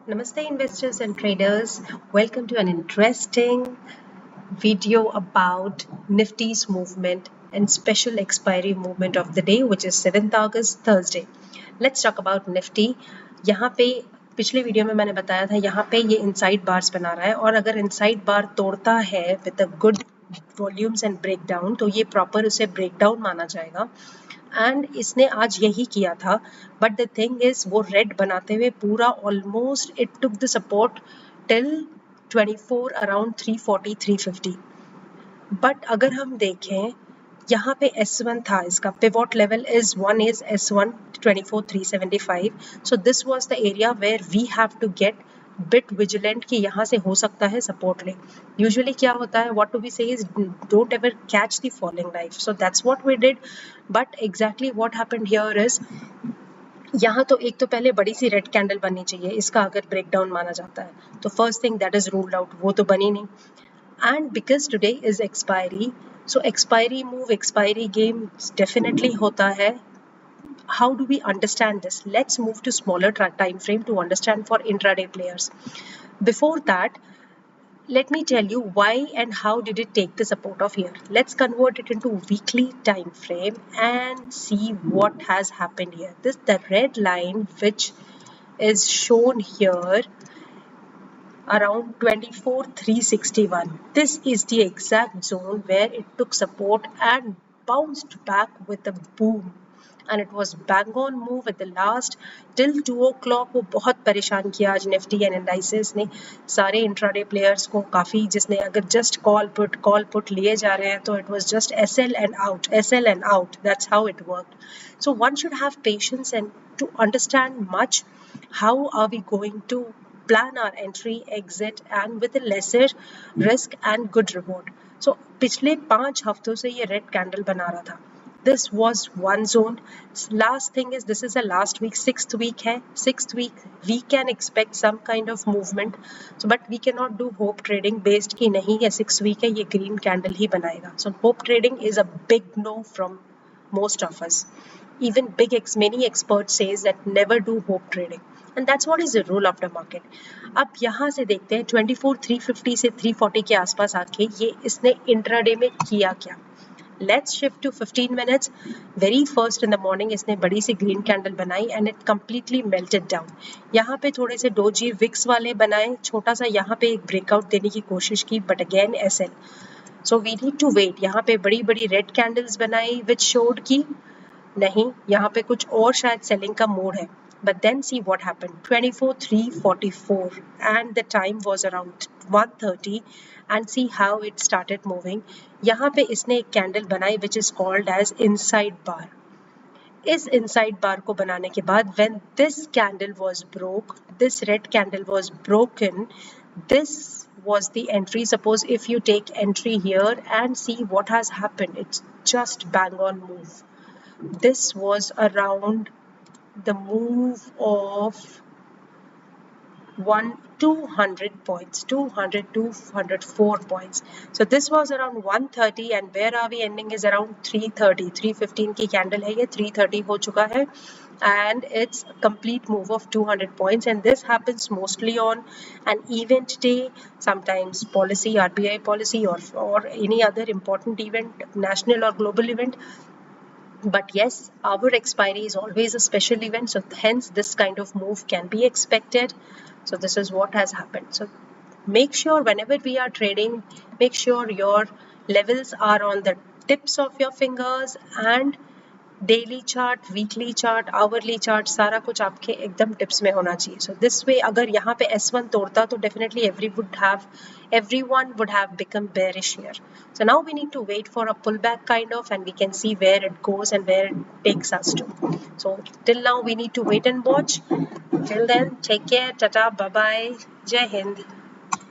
Namaste investors and traders. Welcome to an interesting video about Nifty's movement and special expiry movement of the day, which is 7th August Thursday. Let's talk about Nifty. यहाँ पे पिछले video में मैंने बताया था यहाँ पे ये इनसाइड बार्स बना रहा है और अगर इनसाइड बार तोड़ता है with a good volumes and breakdown तो ये प्रॉपर उसे ब्रेकडाउन माना जाएगा एंड इसने आज यही किया था बट द थिंग इज वो रेड बनाते हुए पूरा almost it took the support till 24 around 340 350 but अगर हम देखें यहाँ पे S1 था इसका pivot level is S1 24 375 so this was the area where we have to get bit vigilant कि यहाँ से हो सकता है सपोर्ट ले यूजुअली क्या होता है what to be say is don't ever catch the falling knife so that's what we did but exactly what happened here is यहाँ तो एक तो पहले बड़ी सी रेड कैंडल बननी चाहिए इसका अगर ब्रेकडाउन माना जाता है तो first thing that is ruled out वो तो बनी नहीं and because today is expiry so expiry move expiry game definitely hota hai how do we understand this let's move to smaller time frame to understand for intraday players before that let me tell you why and how did it take the support of here let's convert it into weekly time frame and see what has happened here this the red line which is shown here around 24,361. This is the exact zone where it took support and bounced back with a boom. And it was bang on move at the last till 2 o'clock. वो बहुत परेशान किया आज Nifty and indices ने सारे intraday players को काफ़ी जिसने अगर जस्ट कॉल पुट लिए जा रहे हैं तो it was just SL and out. That's how it worked. So one should have patience and to understand much how are we going to plan our entry, exit and with a lesser risk and good reward. So पिछले 5 हफ्तों से ये red candle बना रहा था. This was one zone. Last thing is this is a last week, 6th week है. 6th week we can expect some kind of movement. So but we cannot do hope trading based कि नहीं ये 6th week है ये green candle ही बनाएगा. So hope trading is a big no from most of us. Even many experts says that never do hope trading. And that's what is the rule of the market. अब यहाँ से देखते हैं 24,350 से 340 के आसपास आके ये इसने इंट्राडे में किया क्या Let's shift to 15 minutes. Very first in the morning इसने बड़ी सी green candle बनाई and it completely melted down. यहाँ पे थोड़े से डोजी विक्स वाले बनाए छोटा सा यहाँ पे एक breakout देने की कोशिश की but again SL. So we need to wait. यहाँ पे बड़ी बड़ी red candles बनाई which showed की नहीं यहाँ पे कुछ और शायद सेलिंग का मोड है but then see what happened 24,344 and the time was around 1:30 and see how it started moving यहाँ पे इसने एक कैंडल बनाई which is called as inside bar इस inside bar को बनाने के बाद when this candle was broke this red candle was broken this was the entry suppose if you take entry here and see what has happened it's just bang on move this was around the move of 200 points 204 points so this was around 130 and where are we ending is around 330 315 की candle है ये 330 हो चुका है and it's a complete move of 200 points and this happens mostly on an event day sometimes policy RBI policy or any other important event national or global event but yes our expiry is always a special event so hence this kind of move can be expected so this is what has happened so make sure whenever we are trading make sure your levels are on the tips of your fingers and daily chart weekly chart hourly chart सारा कुछ आपके एकदम tips में होना चाहिए so this way अगर यहाँ पे S1 तोड़ता तो definitely everyone would have become bearish here so now we need to wait for a pullback kind of and we can see where it goes and where it takes us to so till now we need to wait and watch till then take care tata bye bye jai hind